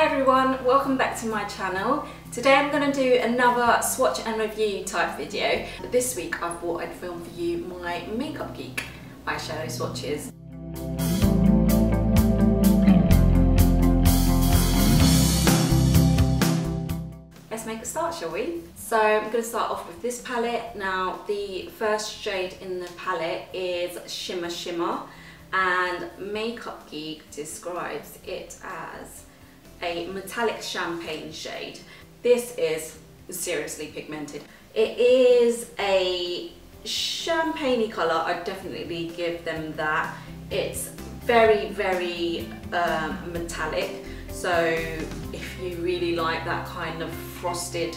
Hi everyone, welcome back to my channel. Today I'm going to do another swatch and review type video. This week I thought I'd film for you my Makeup Geek eyeshadow swatches. Let's make a start, shall we? So I'm going to start off with this palette. Now the first shade in the palette is Shimmer Shimmer, and Makeup Geek describes it as a metallic champagne shade. This is seriously pigmented. It is a champagne-y colour. I'd definitely give them that. It's very metallic, so if you really like that kind of frosted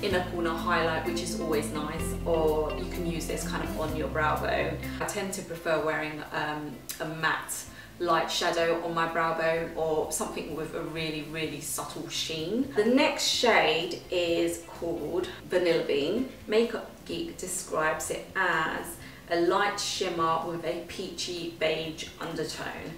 inner corner highlight, which is always nice, or you can use this kind of on your brow bone. I tend to prefer wearing a matte light shadow on my brow bone or something with a really subtle sheen. The next shade is called Vanilla Bean. Makeup Geek describes it as a light shimmer with a peachy beige undertone.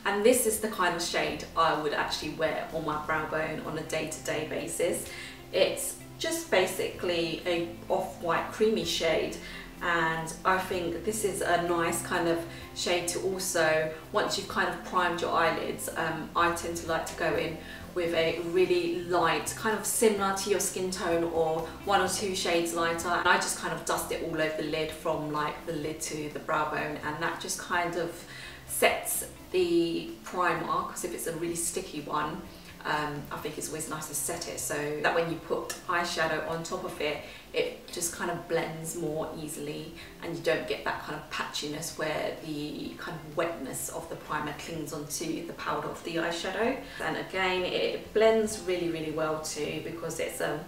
And this is the kind of shade I would actually wear on my brow bone on a day-to-day basis. It's just basically a off-white creamy shade, and I think this is a nice kind of shade to also, once you've kind of primed your eyelids, I tend to like to go in with a really light, kind of similar to your skin tone or 1 or 2 shades lighter, and I just kind of dust it all over the lid from like the lid to the brow bone, and that just kind of sets the primer, because if it's a really sticky one, I think it's always nice to set it so that when you put eyeshadow on top of it, it just kind of blends more easily and you don't get that kind of patchiness where the kind of wetness of the primer clings onto the powder of the eyeshadow. And again, it blends really well too, because it's a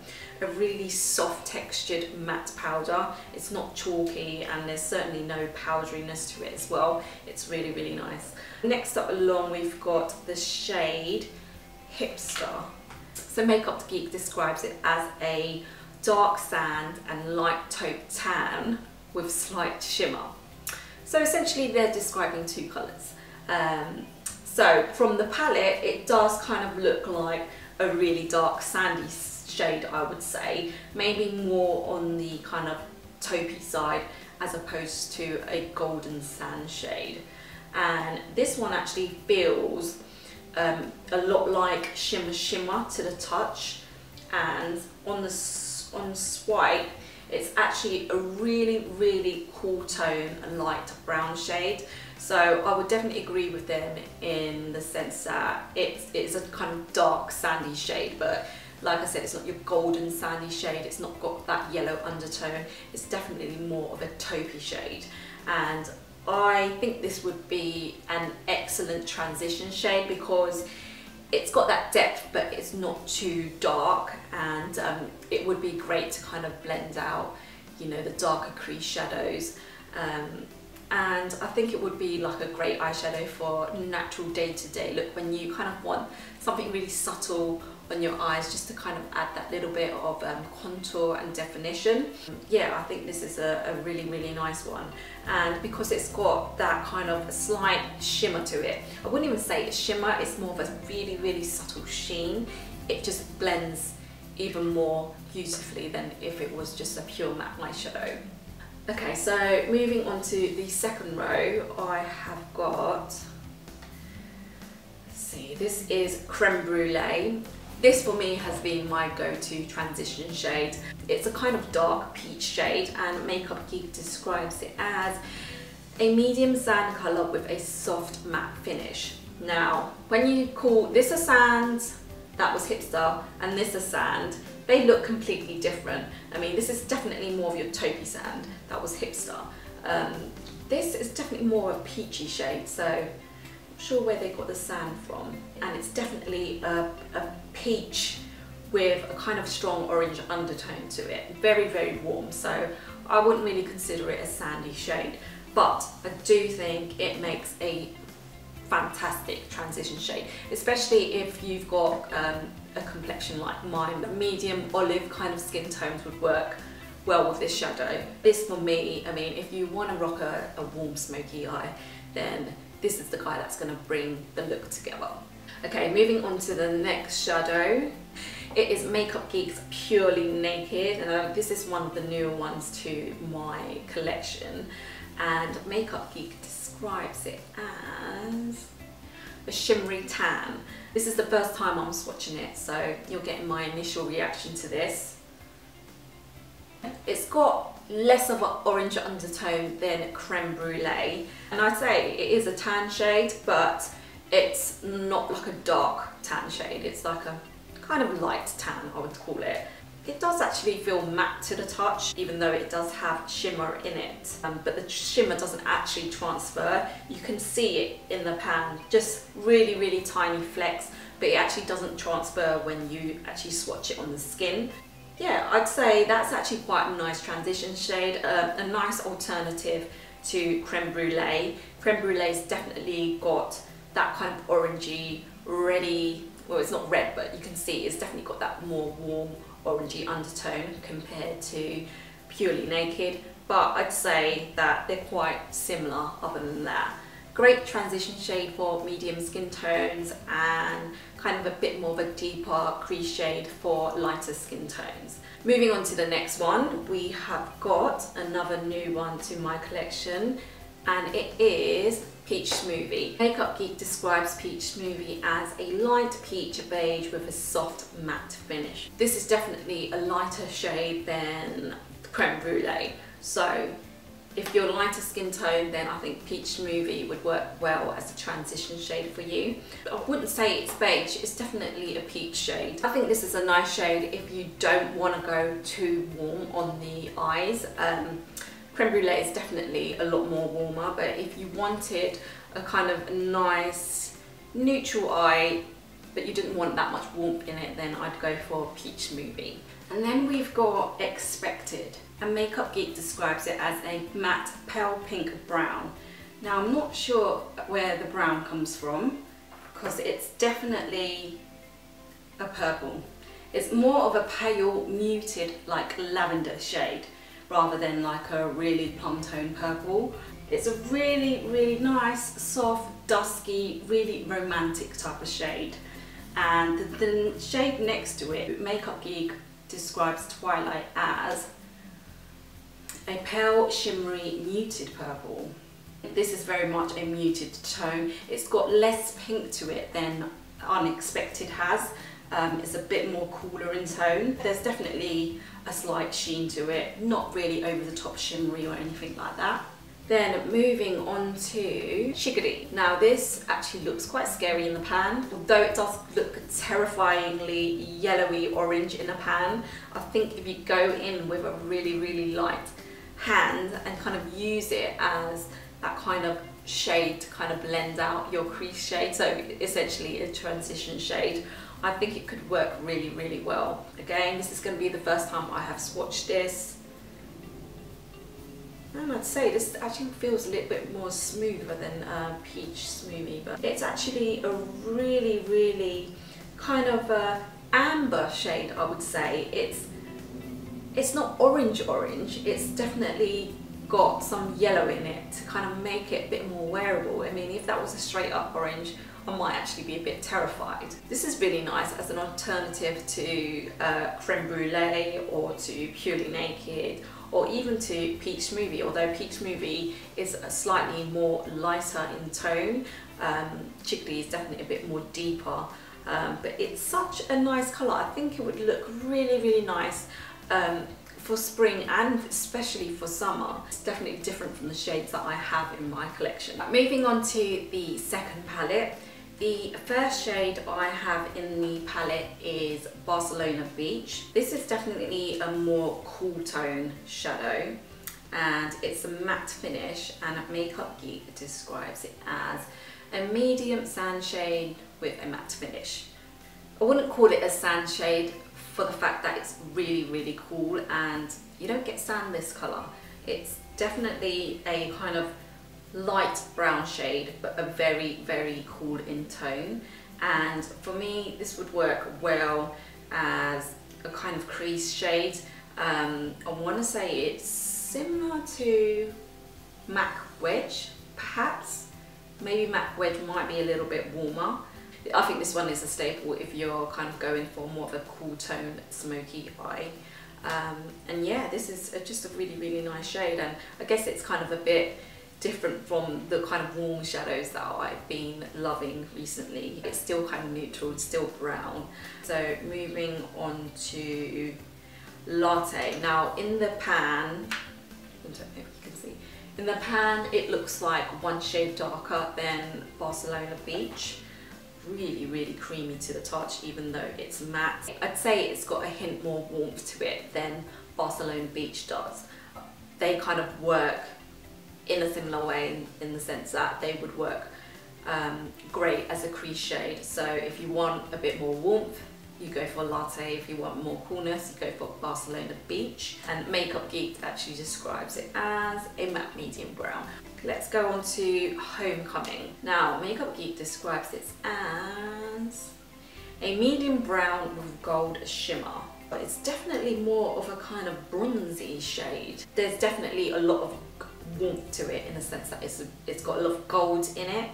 really soft textured matte powder. It's not chalky and there's certainly no powderiness to it as well. It's really nice. Next up along, we've got the shade Hipster. So Makeup Geek describes it as a dark sand and light taupe tan with slight shimmer. So essentially they're describing 2 colours. So from the palette it does kind of look like a really dark sandy shade, I would say, maybe more on the kind of taupey side as opposed to a golden sand shade. And this one actually feels a lot like Shimmer Shimmer to the touch, and on swipe it's actually a really cool tone and light brown shade. So I would definitely agree with them in the sense that it's a kind of dark sandy shade, but like I said, it's not your golden sandy shade, it's not got that yellow undertone, it's definitely more of a taupey shade. And I think this would be an excellent transition shade because it's got that depth but it's not too dark, and it would be great to kind of blend out, you know, the darker crease shadows. And I think it would be like a great eyeshadow for natural day-to-day look when you kind of want something really subtle on your eyes, just to kind of add that little bit of contour and definition. Yeah, I think this is a really nice one, and because it's got that kind of slight shimmer to it, I wouldn't even say it's shimmer, it's more of a really subtle sheen. It just blends even more beautifully than if it was just a pure matte eyeshadow. Okay, so moving on to the second row, I have got, let's see, this is Creme Brulee. This for me has been my go-to transition shade. It's a kind of dark peach shade, and Makeup Geek describes it as a medium sand colour with a soft matte finish. Now, when you call this a sand, that was Hipster, and this a sand, they look completely different. I mean, this is definitely more of your taupey sand, that was Hipster. This is definitely more a peachy shade, so I'm not sure where they got the sand from. And it's definitely a peach with a kind of strong orange undertone to it. Very warm, so I wouldn't really consider it a sandy shade, but I do think it makes a fantastic transition shade, especially if you've got a complexion like mine. The medium olive kind of skin tones would work well with this shadow. This for me, I mean, if you want to rock a warm smoky eye, then this is the guy that's going to bring the look together. Okay, moving on to the next shadow. It is Makeup Geek's Purely Naked, and this is one of the newer ones to my collection. And Makeup Geek describes it as a shimmery tan. This is the first time I'm swatching it, so you're getting my initial reaction to this. It's got less of an orange undertone than Creme Brulee, and I'd say it is a tan shade, but it's not like a dark tan shade. It's like a kind of light tan, I would call it. It does actually feel matte to the touch, even though it does have shimmer in it, but the shimmer doesn't actually transfer. You can see it in the pan, just really tiny flecks, but it actually doesn't transfer when you actually swatch it on the skin. Yeah, I'd say that's actually quite a nice transition shade, a nice alternative to Creme Brulee. Creme Brulee's definitely got that kind of orangey, reddy, well, it's not red, but you can see it's definitely got that more warm orangey undertone compared to Purely Naked, but I'd say that they're quite similar other than that. Great transition shade for medium skin tones and kind of a bit more of a deeper crease shade for lighter skin tones. Moving on to the next one, we have got another new one to my collection, and it is Peach Smoothie. Makeup Geek describes Peach Smoothie as a light peach beige with a soft matte finish. This is definitely a lighter shade than Creme Brulee, so if you're lighter skin tone, then I think Peach Smoothie would work well as a transition shade for you. I wouldn't say it's beige, it's definitely a peach shade. I think this is a nice shade if you don't want to go too warm on the eyes. Creme Brulee is definitely a lot more warmer, but if you wanted a kind of nice neutral eye, but you didn't want that much warmth in it, then I'd go for Peach Smoothie. And then we've got Expected, and Makeup Geek describes it as a matte pale pink brown. Now I'm not sure where the brown comes from, because it's definitely a purple. It's more of a pale, muted, like lavender shade, rather than like a really plum tone purple. It's a really nice, soft, dusky, really romantic type of shade. And the shade next to it, Makeup Geek describes Twilight as a pale, shimmery, muted purple. This is very much a muted tone. It's got less pink to it than Unexpected has. It's a bit more cooler in tone. There's definitely a slight sheen to it, not really over the top shimmery or anything like that. Then moving on to Chickdee. Now this actually looks quite scary in the pan, although it does look terrifyingly yellowy orange in a pan. I think if you go in with a really light hand and kind of use it as that kind of shade to kind of blend out your crease shade, so essentially a transition shade, I think it could work really well. Again, this is going to be the first time I have swatched this, and I'd say this actually feels a little bit more smoother than Peach Smoothie, but it's actually a really kind of amber shade, I would say. It's not orange, it's definitely got some yellow in it to kind of make it a bit more wearable. I mean, if that was a straight up orange, I might actually be a bit terrified. This is really nice as an alternative to Creme Brulee or to Purely Naked, or even to Peach Smoothie, although Peach Smoothie is a slightly more lighter in tone. Chickdee is definitely a bit more deeper, but it's such a nice colour. I think it would look really nice for spring and especially for summer. It's definitely different from the shades that I have in my collection. Moving on to the second palette. The first shade I have in the palette is Barcelona Beach. This is definitely a more cool tone shadow, and it's a matte finish, and Makeup Geek describes it as a medium sand shade with a matte finish. I wouldn't call it a sand shade for the fact that it's really cool, and you don't get sand this colour. It's definitely a kind of light brown shade, but a very cool in tone, and for me this would work well as a kind of crease shade. I want to say it's similar to Mac Wedge, perhaps. Maybe Mac Wedge might be a little bit warmer. I think this one is a staple if you're kind of going for more of a cool tone smoky eye. And yeah, this is just a really nice shade, and I guess it's kind of a bit different from the kind of warm shadows that I've been loving recently. It's still kind of neutral, it's still brown. So moving on to Latte. Now in the pan, I don't know if you can see, in the pan it looks like one shade darker than Barcelona Beach. Really creamy to the touch, even though it's matte. I'd say it's got a hint more warmth to it than Barcelona Beach does. They kind of work in a similar way in the sense that they would work great as a crease shade. So if you want a bit more warmth, you go for Latte. If you want more coolness, you go for Barcelona Beach. And Makeup Geek actually describes it as a matte medium brown. Let's go on to Homecoming. Now, Makeup Geek describes it as a medium brown with gold shimmer. But it's definitely more of a kind of bronzy shade. There's definitely a lot of warmth to it in the sense that it's got a lot of gold in it.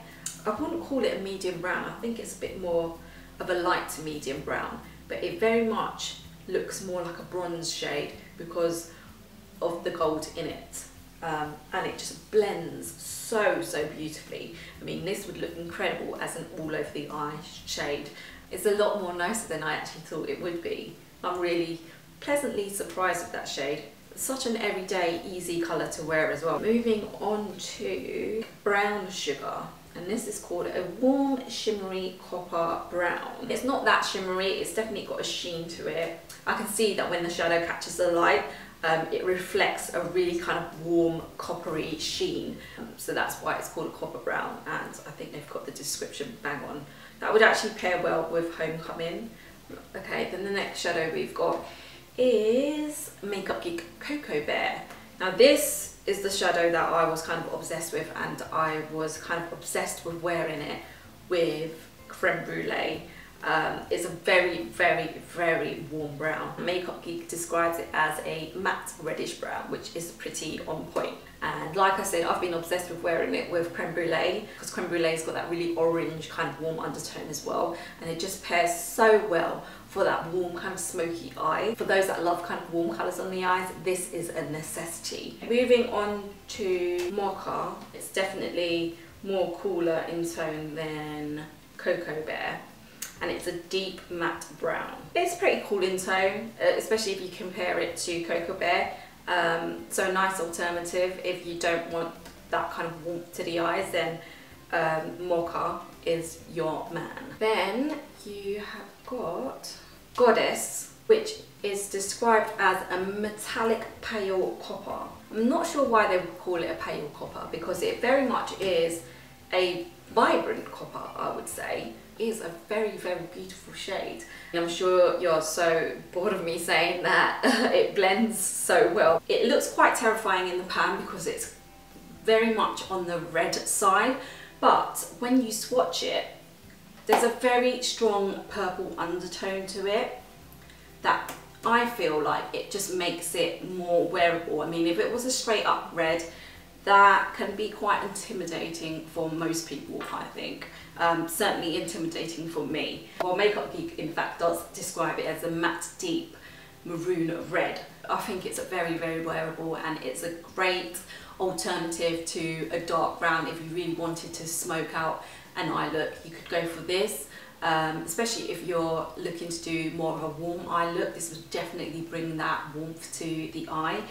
I wouldn't call it a medium brown. I think it's a bit more of a light to medium brown, but it very much looks more like a bronze shade because of the gold in it. And it just blends so beautifully. I mean, this would look incredible as an all over the eye shade. It's a lot more nicer than I actually thought it would be. I'm really pleasantly surprised with that shade. Such an everyday easy colour to wear as well. Moving on to Brown Sugar, and this is called a warm shimmery copper brown. It's not that shimmery, it's definitely got a sheen to it. I can see that when the shadow catches the light, it reflects a really kind of warm coppery sheen. So that's why it's called a copper brown, and I think they've got the description bang on. That would actually pair well with Homecoming. Okay, then the next shadow we've got is Makeup Geek Cocoa Bear. Now this is the shadow that I was kind of obsessed with, and I was kind of obsessed with wearing it with Creme Brulee. It's a very warm brown. Makeup Geek describes it as a matte reddish brown, which is pretty on point. And like I said, I've been obsessed with wearing it with Creme Brulee because Creme Brulee's got that really orange kind of warm undertone as well, and it just pairs so well for that warm kind of smoky eye. For those that love kind of warm colours on the eyes, this is a necessity. Moving on to Mocha, it's definitely more cooler in tone than Cocoa Bear, and it's a deep matte brown. It's pretty cool in tone, especially if you compare it to Cocoa Bear. So a nice alternative if you don't want that kind of warmth to the eyes, then Mocha is your man. Then you have got Goddess, which is described as a metallic pale copper. I'm not sure why they would call it a pale copper because it very much is a vibrant copper, I would say. It is a very beautiful shade. I'm sure you're so bored of me saying that it blends so well. It looks quite terrifying in the pan because it's very much on the red side, but when you swatch it, there's a very strong purple undertone to it that I feel like it just makes it more wearable. I mean, if it was a straight up red, that can be quite intimidating for most people, I think. Certainly intimidating for me. Well, Makeup Geek in fact does describe it as a matte deep maroon red. I think it's a very wearable, and it's a great alternative to a dark brown. If you really wanted to smoke out an eye look, you could go for this. Especially if you're looking to do more of a warm eye look, this would definitely bring that warmth to the eye.